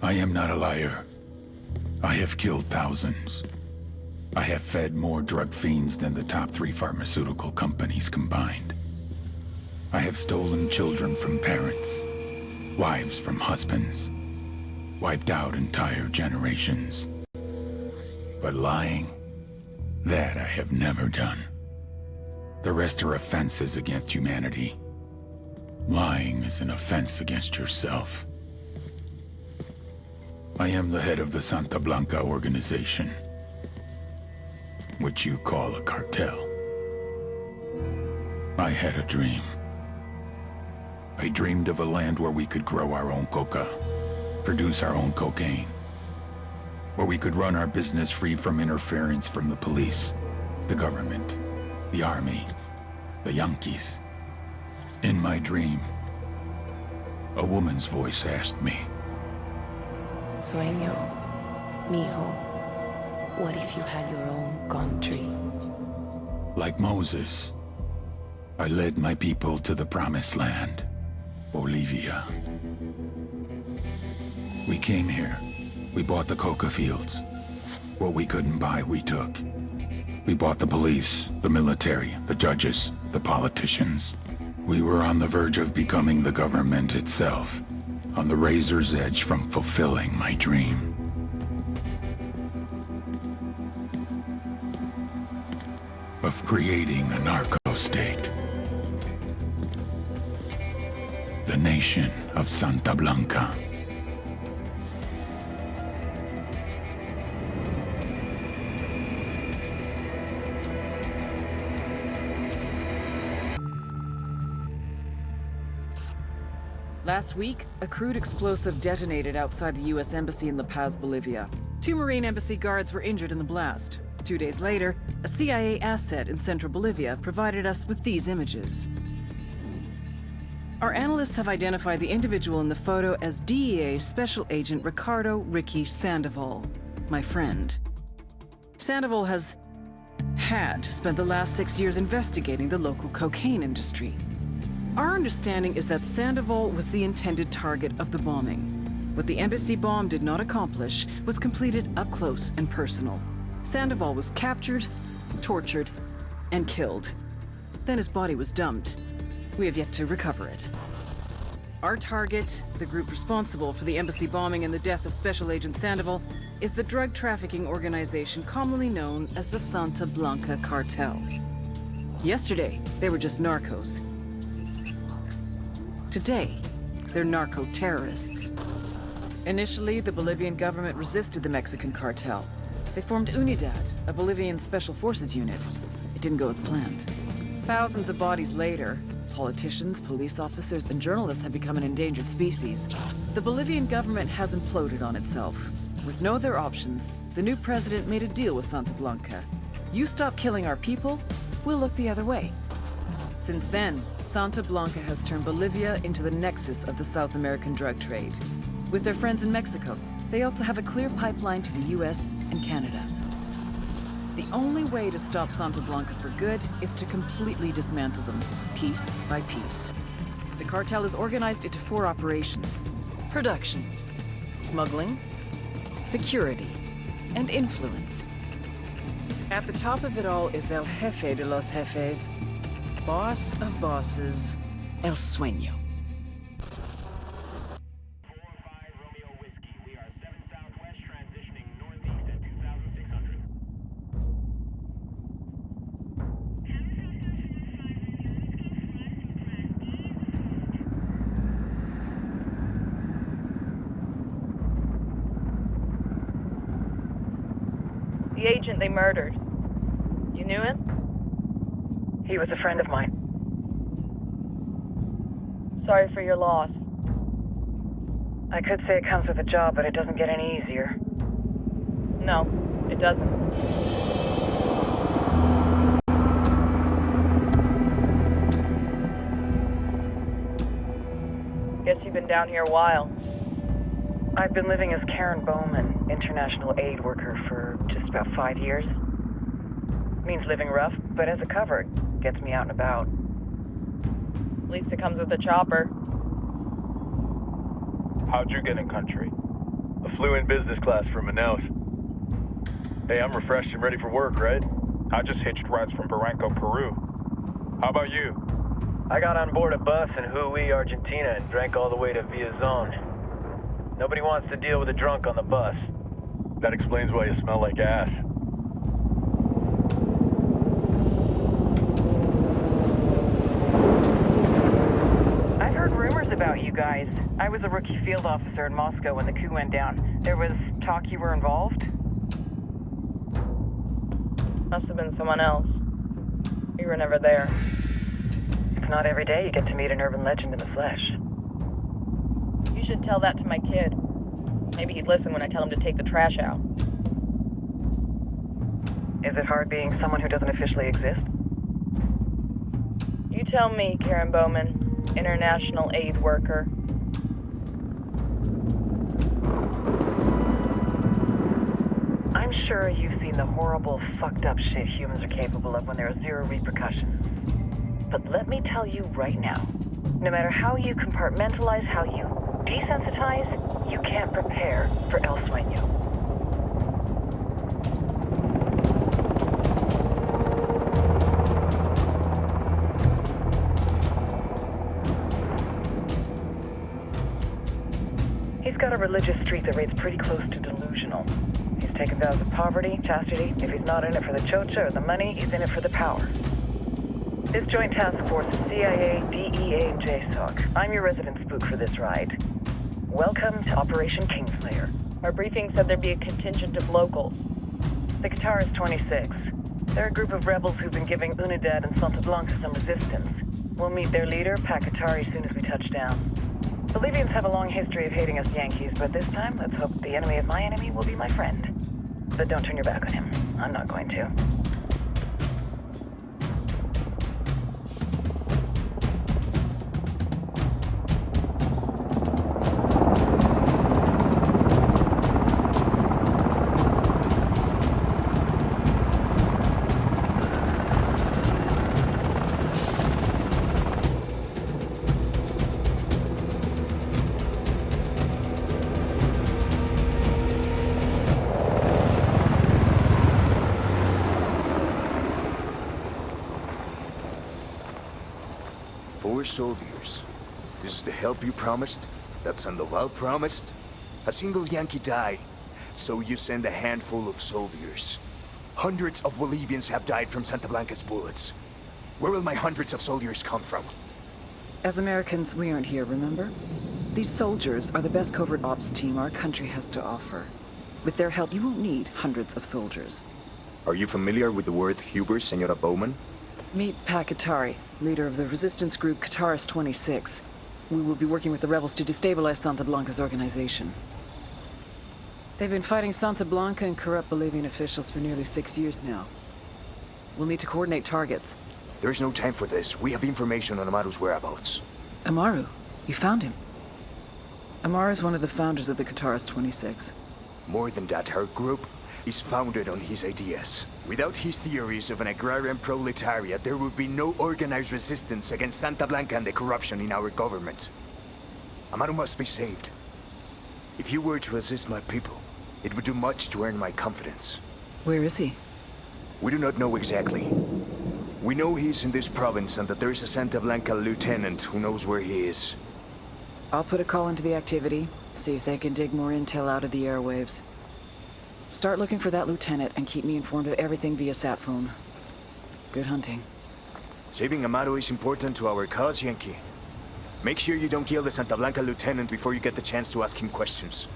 I am not a liar. I have killed thousands. I have fed more drug fiends than the top 3 pharmaceutical companies combined. I have stolen children from parents, wives from husbands, wiped out entire generations. But lying, that I have never done. The rest are offenses against humanity. Lying is an offense against yourself. I am the head of the Santa Blanca organization, which you call a cartel. I had a dream. I dreamed of a land where we could grow our own coca, produce our own cocaine, where we could run our business free from interference from the police, the government, the army, the Yankees. In my dream, a woman's voice asked me, Sueño, mijo, what if you had your own country? like Moses, I led my people to the promised land, Bolivia. We came here. We bought the coca fields. What we couldn't buy, we took. We bought the police, the military, the judges, the politicians. We were on the verge of becoming the government itself, on the razor's edge from fulfilling my dream. Of creating a narco-state. The nation of Santa Blanca. Last week, a crude explosive detonated outside the U.S. Embassy in La Paz, Bolivia. 2 Marine Embassy guards were injured in the blast. 2 days later, a CIA asset in central Bolivia provided us with these images. Our analysts have identified the individual in the photo as DEA Special Agent Ricardo Ricky Sandoval, my friend. Sandoval had spent the last 6 years investigating the local cocaine industry. Our understanding is that Sandoval was the intended target of the bombing. What the embassy bomb did not accomplish was completed up close and personal. Sandoval was captured, tortured, and killed. Then his body was dumped. We have yet to recover it. Our target, the group responsible for the embassy bombing and the death of Special Agent Sandoval, is the drug trafficking organization commonly known as the Santa Blanca Cartel. Yesterday, they were just narcos. Today, they're narco-terrorists. Initially, the Bolivian government resisted the Mexican cartel. They formed UNIDAD, a Bolivian special forces unit. It didn't go as planned. Thousands of bodies later, politicians, police officers, and journalists have become an endangered species. The Bolivian government has imploded on itself. With no other options, the new president made a deal with Santa Blanca. You stop killing our people, we'll look the other way. Since then, Santa Blanca has turned Bolivia into the nexus of the South American drug trade. With their friends in Mexico, they also have a clear pipeline to the US and Canada. The only way to stop Santa Blanca for good is to completely dismantle them, piece by piece. The cartel is organized into 4 operations: production, smuggling, security, and influence. At the top of it all is El Jefe de los Jefes, boss of bosses, El Sueño. The agent they murdered. You knew him? He was a friend of mine. Sorry for your loss. I could say it comes with a job, but it doesn't get any easier. No, it doesn't. Guess you've been down here a while. I've been living as Karen Bowman, international aid worker, for just about 5 years. Means living rough, but as a cover, it gets me out and about. At least it comes with a chopper. How'd you get in country? I flew in business class from Manaus. Hey, I'm refreshed and ready for work, right? I just hitched rides from Barranco, Peru. How about you? I got on board a bus in Hui, Argentina, and drank all the way to Villazon. Nobody wants to deal with a drunk on the bus. That explains why you smell like ass. I've heard rumors about you guys. I was a rookie field officer in Moscow when the coup went down. There was talk you were involved? Must have been someone else. We were never there. It's not every day you get to meet an urban legend in the flesh. You should tell that to my kid. Maybe he'd listen when I tell him to take the trash out. Is it hard being someone who doesn't officially exist? You tell me, Karen Bowman, international aid worker. I'm sure you've seen the horrible, fucked up shit humans are capable of when there are zero repercussions. But let me tell you right now, no matter how you compartmentalize, how you desensitize, you can't prepare for El Sueño. He's got a religious streak that rates pretty close to delusional. He's taken vows of poverty, chastity. If he's not in it for the chocha or the money, he's in it for the power. This joint task force is CIA, DEA, and JSOC. I'm your resident spook for this ride. Welcome to Operation Kingslayer. Our briefing said there'd be a contingent of locals. The Qatar is 26. They're a group of rebels who've been giving Unidad and Santa Blanca some resistance. We'll meet their leader, Pakatari, soon as we touch down. Bolivians have a long history of hating us Yankees, but this time, let's hope the enemy of my enemy will be my friend. But don't turn your back on him. I'm not going to. Soldiers. This is the help you promised? That Sandoval promised? A single Yankee died, so you send a handful of soldiers. Hundreds of Bolivians have died from Santa Blanca's bullets. Where will my hundreds of soldiers come from? As Americans, we aren't here, remember? These soldiers are the best covert ops team our country has to offer. With their help, you won't need hundreds of soldiers. Are you familiar with the word Huber, Senora Bowman? Meet Pakatari, leader of the resistance group Qatar's 26. We will be working with the rebels to destabilize Santa Blanca's organization. They've been fighting Santa Blanca and corrupt Bolivian officials for nearly 6 years now. We'll need to coordinate targets. There's no time for this. We have information on Amaru's whereabouts. Amaru? You found him? Amaru is one of the founders of the Qatar's 26. More than that, her group is founded on his ideas. Without his theories of an agrarian proletariat, there would be no organized resistance against Santa Blanca and the corruption in our government. Amaru must be saved. If you were to assist my people, it would do much to earn my confidence. Where is he? We do not know exactly. We know he's in this province and that there is a Santa Blanca lieutenant who knows where he is. I'll put a call into the activity, see if they can dig more intel out of the airwaves. Start looking for that lieutenant and keep me informed of everything via sat phone. Good hunting. Saving Amaru is important to our cause, Yankee. Make sure you don't kill the Santa Blanca lieutenant before you get the chance to ask him questions.